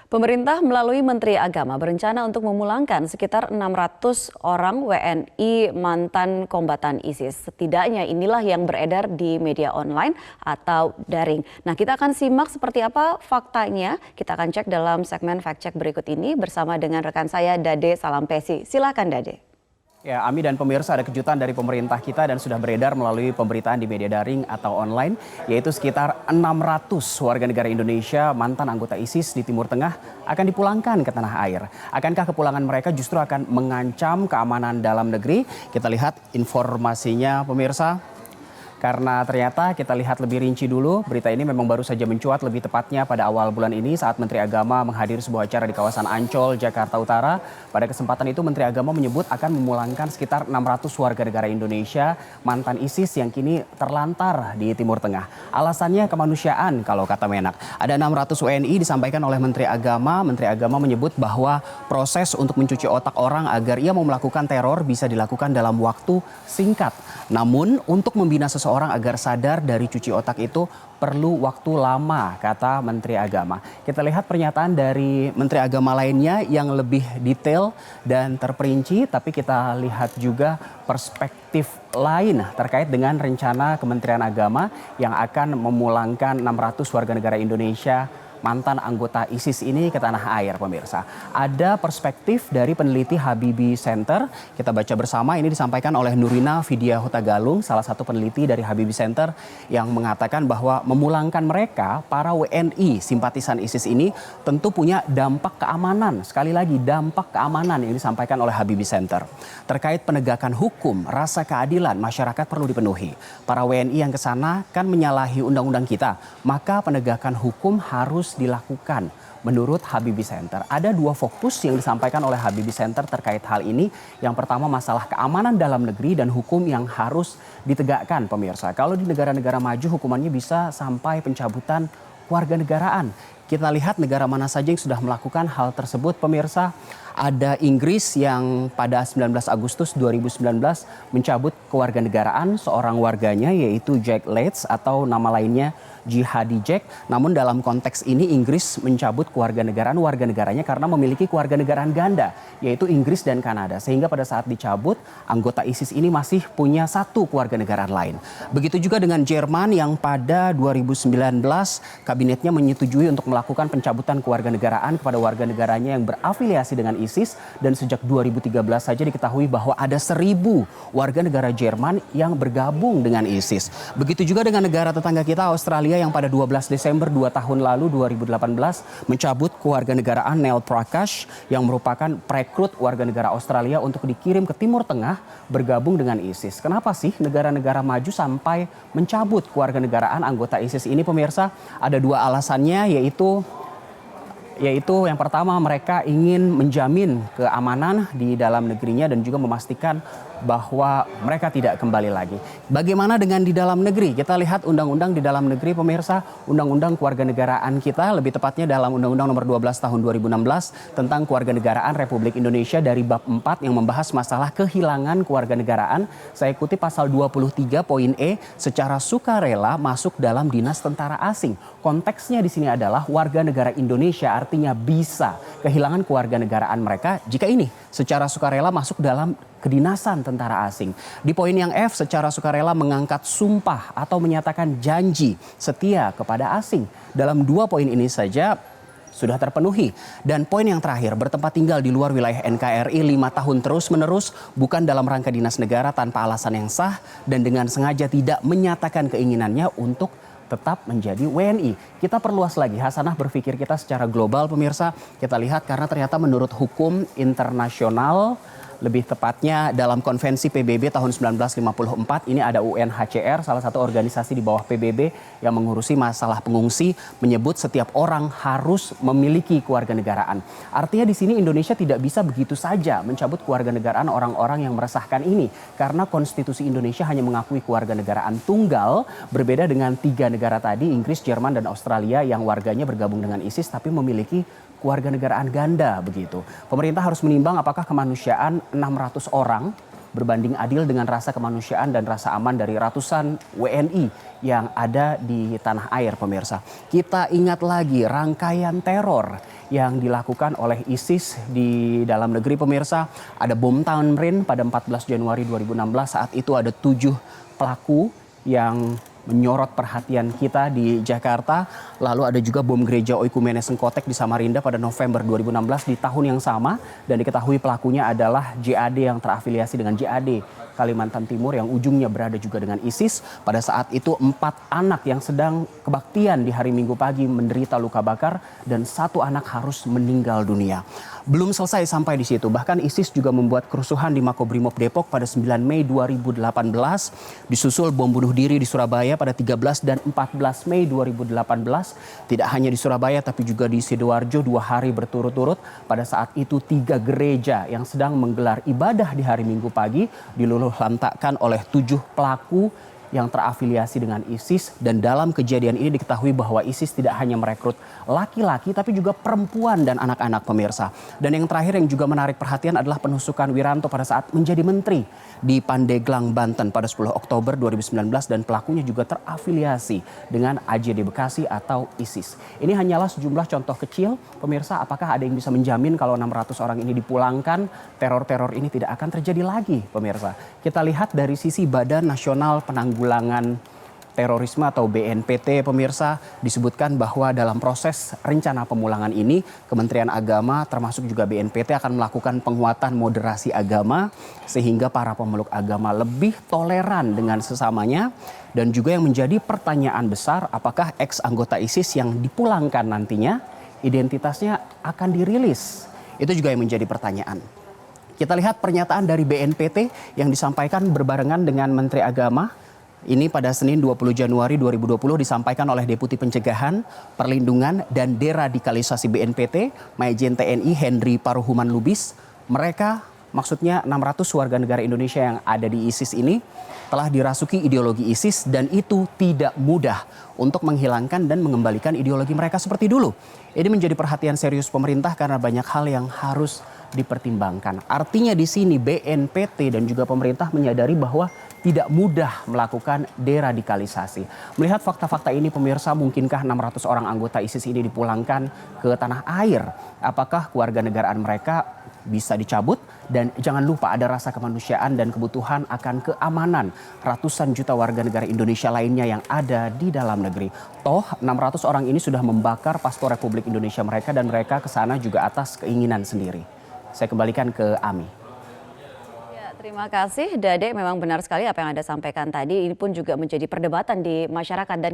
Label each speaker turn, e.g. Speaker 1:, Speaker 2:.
Speaker 1: Pemerintah melalui Menteri Agama berencana untuk memulangkan sekitar 600 orang WNI mantan kombatan ISIS. Setidaknya inilah yang beredar di media online atau daring. Nah, kita akan simak seperti apa faktanya. Kita akan cek dalam segmen fact check berikut ini bersama dengan rekan saya Dade Salampesi. Silakan Dade.
Speaker 2: Ya, Ami dan pemirsa, ada kejutan dari pemerintah kita dan sudah beredar melalui pemberitaan di media daring atau online, yaitu sekitar 600 warga negara Indonesia mantan anggota ISIS di Timur Tengah akan dipulangkan ke tanah air. Akankah kepulangan mereka justru akan mengancam keamanan dalam negeri? Kita lihat informasinya pemirsa. Karena ternyata kita lihat lebih rinci dulu, berita ini memang baru saja mencuat lebih tepatnya pada awal bulan ini saat Menteri Agama menghadiri sebuah acara di kawasan Ancol, Jakarta Utara. Pada kesempatan itu Menteri Agama menyebut akan memulangkan sekitar 600 warga negara Indonesia mantan ISIS yang kini terlantar di Timur Tengah. Alasannya kemanusiaan kalau kata Menak. Ada 600 WNI disampaikan oleh Menteri Agama. Menteri Agama menyebut bahwa proses untuk mencuci otak orang agar ia mau melakukan teror bisa dilakukan dalam waktu singkat. Namun untuk membina seseorang agar sadar dari cuci otak itu perlu waktu lama, kata Menteri Agama. Kita lihat pernyataan dari Menteri Agama lainnya yang lebih detail dan terperinci, tapi kita lihat juga perspektif lain terkait dengan rencana Kementerian Agama yang akan memulangkan 600 warga negara Indonesia mantan anggota ISIS ini ke tanah air, pemirsa. Ada perspektif dari peneliti Habibie Center. Kita baca bersama, ini disampaikan oleh Nurina Vidya Hutagalung, salah satu peneliti dari Habibie Center yang mengatakan bahwa memulangkan mereka, para WNI simpatisan ISIS ini tentu punya dampak keamanan. Sekali lagi, dampak keamanan yang disampaikan oleh Habibie Center. Terkait penegakan hukum, rasa keadilan masyarakat perlu dipenuhi. Para WNI yang ke sana kan menyalahi undang-undang kita, maka penegakan hukum harus dilakukan. Menurut Habibie Center, ada dua fokus yang disampaikan oleh Habibie Center terkait hal ini. Yang pertama masalah keamanan dalam negeri dan hukum yang harus ditegakkan, pemirsa. Kalau di negara-negara maju hukumannya bisa sampai pencabutan kewarganegaraan. Kita lihat negara mana saja yang sudah melakukan hal tersebut, pemirsa. Ada Inggris yang pada 19 Agustus 2019 mencabut kewarganegaraan seorang warganya yaitu Jack Leeds atau nama lainnya Jihadi Jack. Namun dalam konteks ini Inggris mencabut kewarganegaraan warga negaranya karena memiliki kewarganegaraan ganda yaitu Inggris dan Kanada. Sehingga pada saat dicabut anggota ISIS ini masih punya satu kewarganegaraan lain. Begitu juga dengan Jerman yang pada 2019 kabinetnya menyetujui untuk melakukan pencabutan kewarganegaraan kepada warga negaranya yang berafiliasi dengan ISIS. Dan sejak 2013 saja diketahui bahwa ada 1.000 warga negara Jerman yang bergabung dengan ISIS. Begitu juga dengan negara tetangga kita Australia yang pada 12 Desember 2 tahun lalu 2018 mencabut kewarganegaraan Neil Prakash yang merupakan perekrut warga negara Australia untuk dikirim ke Timur Tengah bergabung dengan ISIS. Kenapa sih negara-negara maju sampai mencabut kewarganegaraan anggota ISIS ini, pemirsa? Ada dua alasannya, yaitu yang pertama mereka ingin menjamin keamanan di dalam negerinya dan juga memastikan bahwa mereka tidak kembali lagi. Bagaimana dengan di dalam negeri? Kita lihat undang-undang di dalam negeri, pemirsa. Undang-undang kewarganegaraan kita, lebih tepatnya dalam Undang-Undang Nomor 12 Tahun 2016 tentang Kewarganegaraan Republik Indonesia dari bab 4 yang membahas masalah kehilangan kewarganegaraan. Saya kutip pasal 23 poin E, secara sukarela masuk dalam dinas tentara asing. Konteksnya di sini adalah warga negara Indonesia artinya bisa kehilangan kewarganegaraan mereka jika ini secara sukarela masuk dalam kedinasan tentara asing. Di poin yang F, secara sukarela mengangkat sumpah atau menyatakan janji setia kepada asing. Dalam dua poin ini saja sudah terpenuhi. Dan poin yang terakhir, bertempat tinggal di luar wilayah NKRI 5 tahun terus-menerus bukan dalam rangka dinas negara tanpa alasan yang sah dan dengan sengaja tidak menyatakan keinginannya untuk tetap menjadi WNI. Kita perluas lagi hasanah berpikir kita secara global, pemirsa. Kita lihat karena ternyata menurut hukum internasional, lebih tepatnya dalam konvensi PBB tahun 1954, ini ada UNHCR, salah satu organisasi di bawah PBB yang mengurusi masalah pengungsi, menyebut setiap orang harus memiliki kewarganegaraan. Artinya di sini Indonesia tidak bisa begitu saja mencabut kewarganegaraan orang-orang yang meresahkan ini, karena konstitusi Indonesia hanya mengakui kewarganegaraan tunggal, berbeda dengan 3 negara tadi, Inggris, Jerman, dan Australia yang warganya bergabung dengan ISIS tapi memiliki kewarganegaraan ganda begitu. Pemerintah harus menimbang apakah kemanusiaan 600 orang berbanding adil dengan rasa kemanusiaan dan rasa aman dari ratusan WNI yang ada di tanah air, pemirsa. Kita ingat lagi rangkaian teror yang dilakukan oleh ISIS di dalam negeri, pemirsa. Ada bom Tamrin pada 14 Januari 2016. Saat itu ada 7 pelaku yang menyorot perhatian kita di Jakarta. Lalu ada juga bom gereja Oikumene Sengkotek di Samarinda pada November 2016 di tahun yang sama. Dan diketahui pelakunya adalah JAD yang terafiliasi dengan JAD Kalimantan Timur yang ujungnya berada juga dengan ISIS. Pada saat itu 4 anak yang sedang kebaktian di hari Minggu pagi menderita luka bakar dan 1 anak harus meninggal dunia. Belum selesai sampai di situ. Bahkan ISIS juga membuat kerusuhan di Makobrimob Depok pada 9 Mei 2018. Disusul bom bunuh diri di Surabaya pada 13 dan 14 Mei 2018. Tidak hanya di Surabaya tapi juga di Sidoarjo 2 hari berturut-turut. Pada saat itu 3 gereja yang sedang menggelar ibadah di hari Minggu pagi diluluh lantakkan oleh 7 pelaku yang terafiliasi dengan ISIS. Dan dalam kejadian ini diketahui bahwa ISIS tidak hanya merekrut laki-laki tapi juga perempuan dan anak-anak, pemirsa. Dan yang terakhir yang juga menarik perhatian adalah penusukan Wiranto pada saat menjadi menteri di Pandeglang, Banten pada 10 Oktober 2019 dan pelakunya juga terafiliasi dengan AJD Bekasi atau ISIS. Ini hanyalah sejumlah contoh kecil, pemirsa. Apakah ada yang bisa menjamin kalau 600 orang ini dipulangkan, teror-teror ini tidak akan terjadi lagi, pemirsa? Kita lihat dari sisi Badan Nasional Penanggulangan Terorisme atau BNPT, pemirsa, disebutkan bahwa dalam proses rencana pemulangan ini Kementerian Agama termasuk juga BNPT akan melakukan penguatan moderasi agama sehingga para pemeluk agama lebih toleran dengan sesamanya. Dan juga yang menjadi pertanyaan besar, apakah ex anggota ISIS yang dipulangkan nantinya identitasnya akan dirilis? Itu juga yang menjadi pertanyaan. Kita lihat pernyataan dari BNPT yang disampaikan berbarengan dengan Menteri Agama. Ini pada Senin 20 Januari 2020 disampaikan oleh Deputi Pencegahan, Perlindungan dan Deradikalisasi BNPT, Majen TNI Henry Paruhuman Lubis. Mereka, maksudnya 600 warga negara Indonesia yang ada di ISIS ini telah dirasuki ideologi ISIS dan itu tidak mudah untuk menghilangkan dan mengembalikan ideologi mereka seperti dulu. Ini menjadi perhatian serius pemerintah karena banyak hal yang harus dipertimbangkan. Artinya di sini BNPT dan juga pemerintah menyadari bahwa tidak mudah melakukan deradikalisasi. Melihat fakta-fakta ini, pemirsa, mungkinkah 600 orang anggota ISIS ini dipulangkan ke tanah air? Apakah kewarganegaraan mereka bisa dicabut? Dan jangan lupa ada rasa kemanusiaan dan kebutuhan akan keamanan ratusan juta warga negara Indonesia lainnya yang ada di dalam negeri. Toh 600 orang ini sudah membakar paspor Republik Indonesia mereka dan mereka ke sana juga atas keinginan sendiri. Saya kembalikan ke Ami.
Speaker 1: Terima kasih Dade, memang benar sekali apa yang Anda sampaikan tadi. Ini pun juga menjadi perdebatan di masyarakat dan